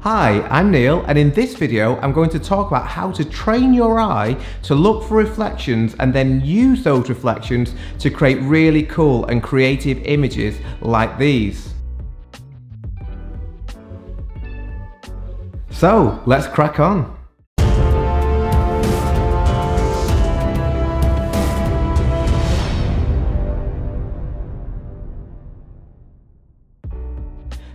Hi, I'm Neil, and in this video I'm going to talk about how to train your eye to look for reflections and then use those reflections to create really cool and creative images like these. So let's crack on.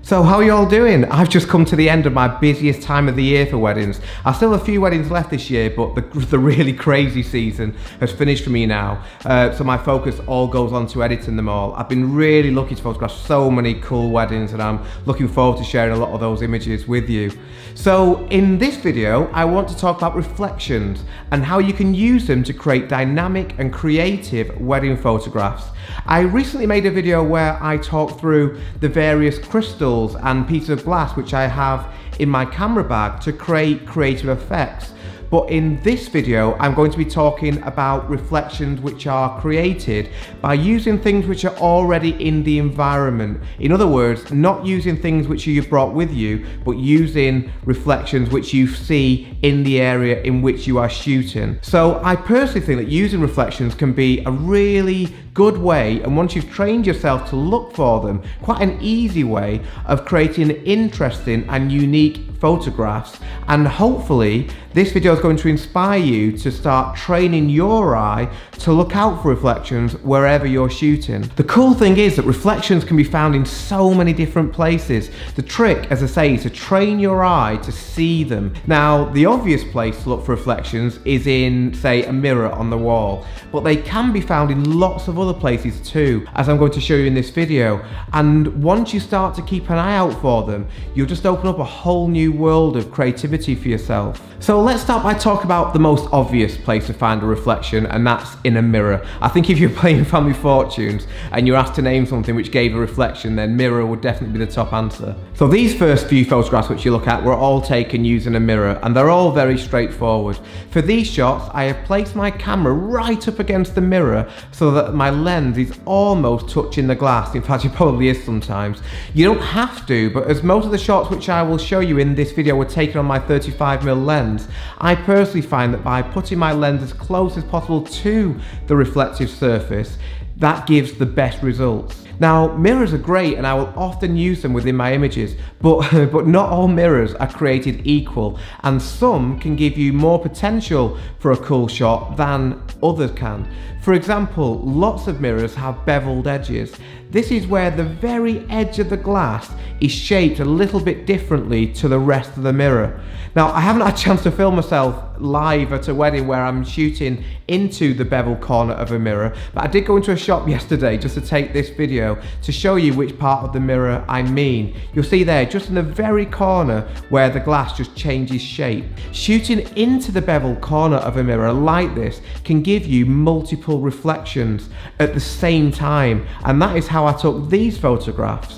So how are you all doing? I've just come to the end of my busiest time of the year for weddings. I still have a few weddings left this year, but the really crazy season has finished for me now. So my focus all goes on to editing them all. I've been really lucky to photograph so many cool weddings, and I'm looking forward to sharing a lot of those images with you. So in this video, I want to talk about reflections and how you can use them to create dynamic and creative wedding photographs. I recently made a video where I talked through the various crystals and pieces of glass which I have in my camera bag to create creative effects. But in this video, I'm going to be talking about reflections which are created by using things which are already in the environment. In other words, not using things which you've brought with you, but using reflections which you see in the area in which you are shooting. So I personally think that using reflections can be a really good way, and once you've trained yourself to look for them, quite an easy way of creating interesting and unique photographs. And hopefully this video is going to inspire you to start training your eye to look out for reflections wherever you're shooting. The cool thing is that reflections can be found in so many different places. The trick, as I say, is to train your eye to see them. Now, the obvious place to look for reflections is in, say, a mirror on the wall, but they can be found in lots of other places too, as I'm going to show you in this video. And once you start to keep an eye out for them, you'll just open up a whole new world of creativity for yourself. So let's start by talking about the most obvious place to find a reflection, and that's in a mirror. I think if you're playing Family Fortunes and you're asked to name something which gave a reflection, then mirror would definitely be the top answer. So these first few photographs which you look at were all taken using a mirror, and they're all very straightforward. For these shots, I have placed my camera right up against the mirror so that my lens is almost touching the glass. In fact, it probably is sometimes. You don't have to, but as most of the shots which I will show you in this video were taken on my 35mm lens, I personally find that by putting my lens as close as possible to the reflective surface, that gives the best results. Now, mirrors are great and I will often use them within my images, but not all mirrors are created equal, and some can give you more potential for a cool shot than others can. For example, lots of mirrors have beveled edges. This is where the very edge of the glass is shaped a little bit differently to the rest of the mirror. Now, I haven't had a chance to film myself live at a wedding where I'm shooting into the beveled corner of a mirror, but I did go into a shop yesterday just to take this video to show you which part of the mirror I mean. You'll see there, just in the very corner where the glass just changes shape. Shooting into the beveled corner of a mirror like this can give you multiple reflections at the same time, and that is how I took these photographs.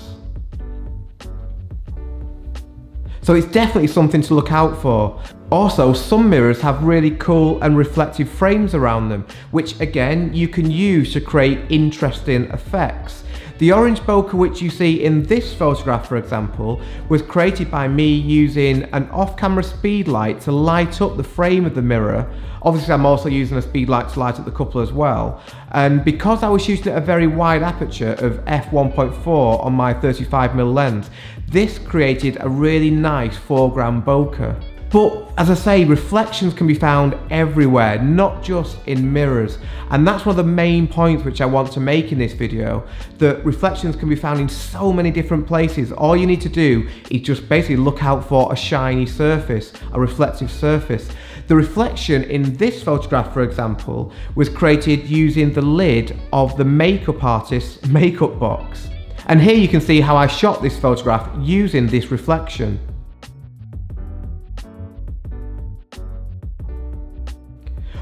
So it's definitely something to look out for. Also, some mirrors have really cool and reflective frames around them, which again you can use to create interesting effects. The orange bokeh which you see in this photograph, for example, was created by me using an off-camera speed light to light up the frame of the mirror. Obviously, I'm also using a speed light to light up the couple as well. And because I was shooting at a very wide aperture of f1.4 on my 35mm lens, this created a really nice foreground bokeh. But as I say, reflections can be found everywhere, not just in mirrors. And that's one of the main points which I want to make in this video, that reflections can be found in so many different places. All you need to do is just basically look out for a shiny surface, a reflective surface. The reflection in this photograph, for example, was created using the lid of the makeup artist's makeup box. And here you can see how I shot this photograph using this reflection.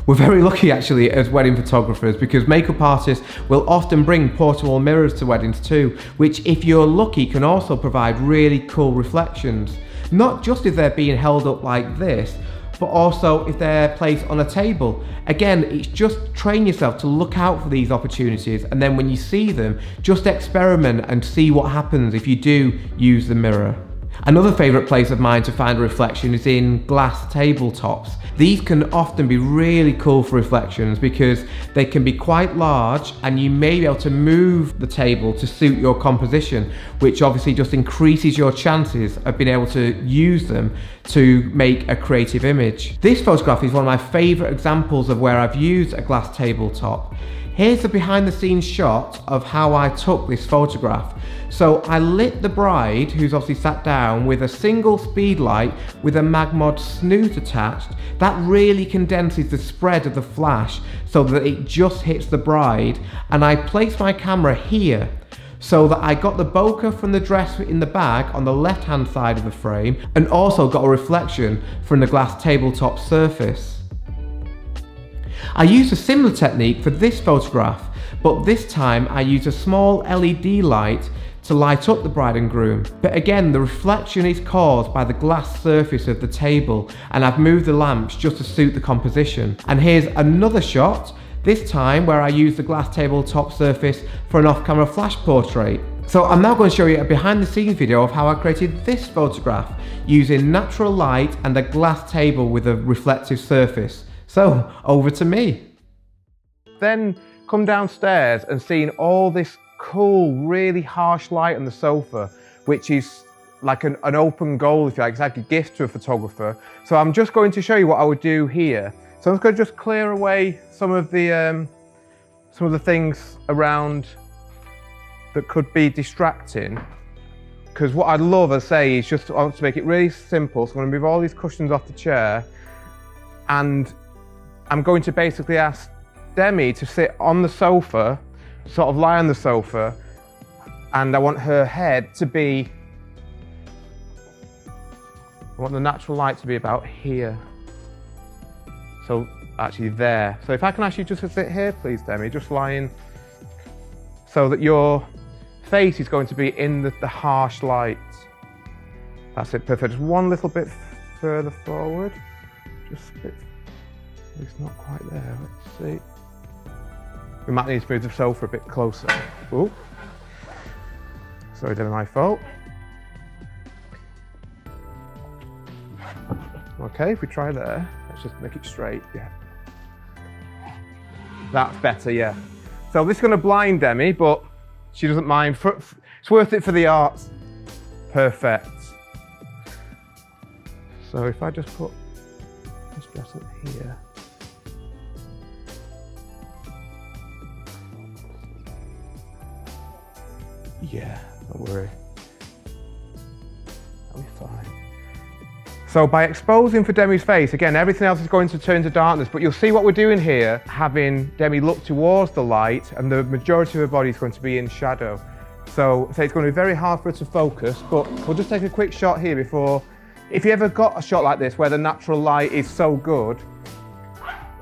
We're very lucky actually as wedding photographers, because makeup artists will often bring portable mirrors to weddings too, which if you're lucky can also provide really cool reflections. Not just if they're being held up like this, but also if they're placed on a table. Again, it's just train yourself to look out for these opportunities, and then when you see them, just experiment and see what happens if you do use the mirror. Another favourite place of mine to find a reflection is in glass tabletops. These can often be really cool for reflections because they can be quite large and you may be able to move the table to suit your composition, which obviously just increases your chances of being able to use them to make a creative image. This photograph is one of my favourite examples of where I've used a glass tabletop. Here's the behind the scenes shot of how I took this photograph. So I lit the bride, who's obviously sat down, with a single speed light with a Magmod snoot attached. That really condenses the spread of the flash so that it just hits the bride. And I placed my camera here so that I got the bokeh from the dress in the bag on the left hand side of the frame and also got a reflection from the glass tabletop surface. I used a similar technique for this photograph, but this time I used a small LED light to light up the bride and groom. But again, the reflection is caused by the glass surface of the table, and I've moved the lamps just to suit the composition. And here's another shot, this time where I used the glass tabletop surface for an off-camera flash portrait. So I'm now going to show you a behind the scenes video of how I created this photograph using natural light and a glass table with a reflective surface. So, over to me. Then come downstairs and seeing all this cool, really harsh light on the sofa, which is like an open goal, if you like. It's like a gift to a photographer. So I'm just going to show you what I would do here. So I'm just going to clear away some of the things around that could be distracting. Because what I'd love, as I say, is just to make it really simple. So I'm going to move all these cushions off the chair, and I'm going to basically ask Demi to sit on the sofa, sort of lie on the sofa, and I want her head to be, I want the natural light to be about here. So actually there. So if I can ask you just to sit here, please, Demi, just lying, so that your face is going to be in the harsh light. That's it, perfect. Just one little bit further forward. Just a bit. It's not quite there, let's see. We might need to move the sofa a bit closer. Ooh. Sorry, Demi, my fault. Okay, if we try there, let's just make it straight, yeah. That's better, yeah. So this is going to blind Demi, but she doesn't mind. It's worth it for the arts. Perfect. So if I just put this dress up here. Yeah, don't worry. That'll be fine. So by exposing for Demi's face, again, everything else is going to turn to darkness, but you'll see what we're doing here, having Demi look towards the light, and the majority of her body is going to be in shadow. So it's going to be very hard for her to focus, but we'll just take a quick shot here before. If you ever got a shot like this where the natural light is so good,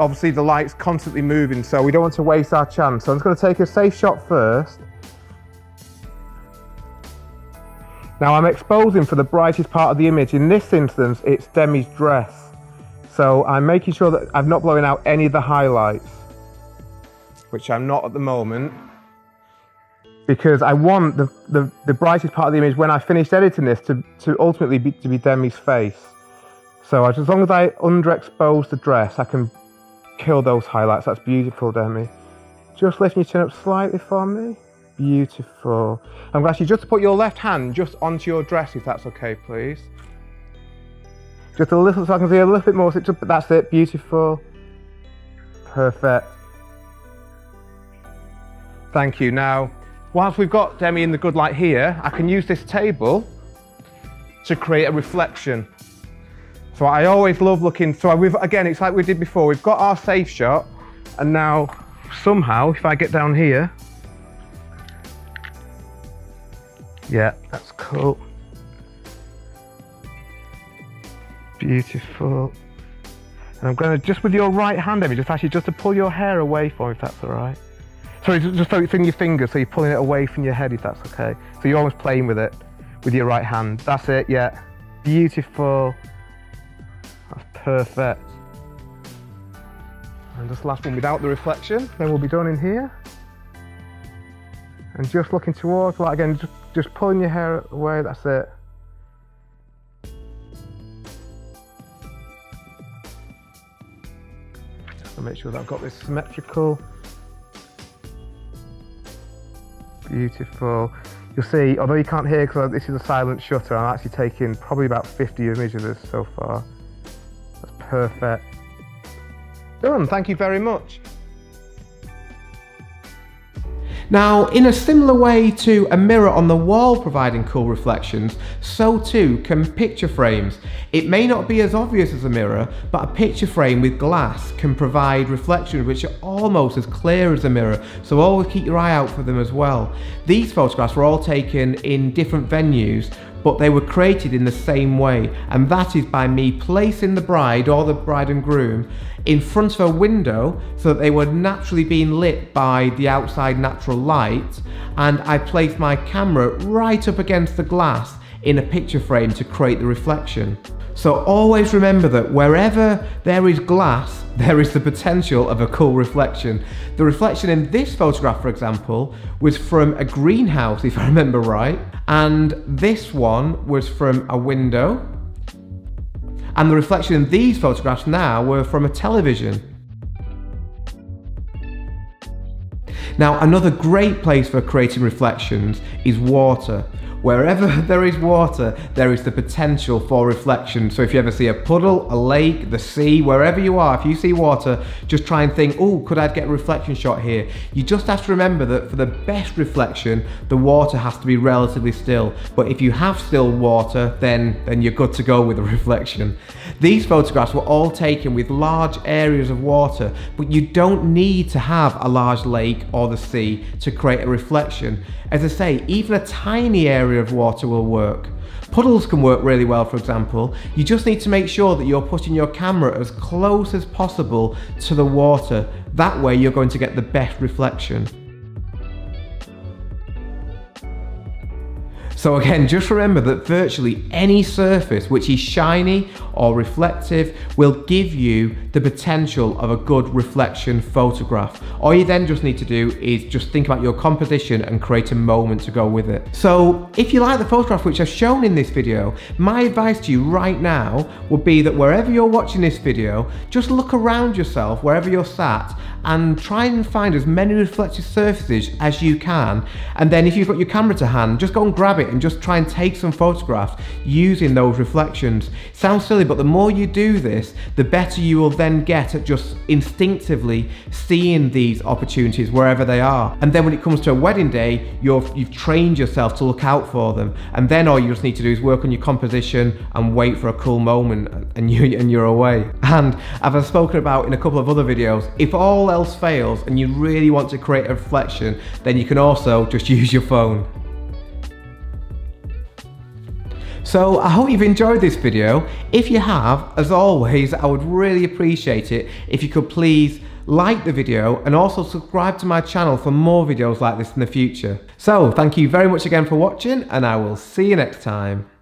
obviously the light's constantly moving, so we don't want to waste our chance. So I'm just going to take a safe shot first. Now I'm exposing for the brightest part of the image. In this instance, it's Demi's dress. So I'm making sure that I'm not blowing out any of the highlights, which I'm not at the moment, because I want the brightest part of the image when I finished editing this to ultimately be Demi's face. So as long as I underexpose the dress, I can kill those highlights. That's beautiful, Demi. Just lift your chin up slightly for me. Beautiful. I'm going to ask you just to put your left hand just onto your dress, if that's okay, please. Just a little, so I can see a little bit more. That's it. Beautiful. Perfect. Thank you. Now, whilst we've got Demi in the good light here, I can use this table to create a reflection. So I always love looking. So again, it's like we did before. We've got our safe shot, and now somehow, if I get down here. Yeah, that's cool. Beautiful. And I'm going to, just with your right hand, Demi, just actually just to pull your hair away for me, if that's all right. Sorry, just so it's in your fingers, so you're pulling it away from your head, if that's okay. So you're almost playing with it, with your right hand. That's it, yeah. Beautiful. That's perfect. And just last one without the reflection, then we'll be done in here. And just looking towards, like again, just pulling your hair away, that's it. I'll make sure that I've got this symmetrical. Beautiful. You'll see, although you can't hear because this is a silent shutter, I'm actually taking probably about 50 images of this so far. That's perfect. Done, thank you very much. Now, in a similar way to a mirror on the wall providing cool reflections, so too can picture frames. It may not be as obvious as a mirror, but a picture frame with glass can provide reflections which are almost as clear as a mirror, so always keep your eye out for them as well. These photographs were all taken in different venues, but they were created in the same way, and that is by me placing the bride or the bride and groom in front of a window so that they were naturally being lit by the outside natural light, and I placed my camera right up against the glass in a picture frame to create the reflection. So always remember that wherever there is glass, there is the potential of a cool reflection. The reflection in this photograph, for example, was from a greenhouse, if I remember right, and this one was from a window, and the reflection in these photographs now were from a television. Now, another great place for creating reflections is water. Wherever there is water, there is the potential for reflection. So if you ever see a puddle, a lake, the sea, wherever you are, if you see water, just try and think, oh, could I get a reflection shot here? You just have to remember that for the best reflection, the water has to be relatively still. But if you have still water, then you're good to go with a reflection. These photographs were all taken with large areas of water, but you don't need to have a large lake or the sea to create a reflection. As I say, even a tiny area of water will work. Puddles can work really well, for example. You just need to make sure that you're putting your camera as close as possible to the water. That way you're going to get the best reflection. So again, just remember that virtually any surface which is shiny or reflective will give you the potential of a good reflection photograph. All you then just need to do is just think about your composition and create a moment to go with it. So if you like the photograph which I've shown in this video, my advice to you right now would be that wherever you're watching this video, just look around yourself wherever you're sat and try and find as many reflective surfaces as you can. And then if you've got your camera to hand, just go and grab it and just try and take some photographs using those reflections. Sounds silly, but the more you do this, the better you will then get at just instinctively seeing these opportunities wherever they are. And then when it comes to a wedding day, you've trained yourself to look out for them. And then all you just need to do is work on your composition and wait for a cool moment, and you're away. And as I've spoken about in a couple of other videos, if all else fails and you really want to create a reflection, then you can also just use your phone. So I hope you've enjoyed this video. If you have, as always, I would really appreciate it if you could please like the video and also subscribe to my channel for more videos like this in the future. So thank you very much again for watching, and I will see you next time.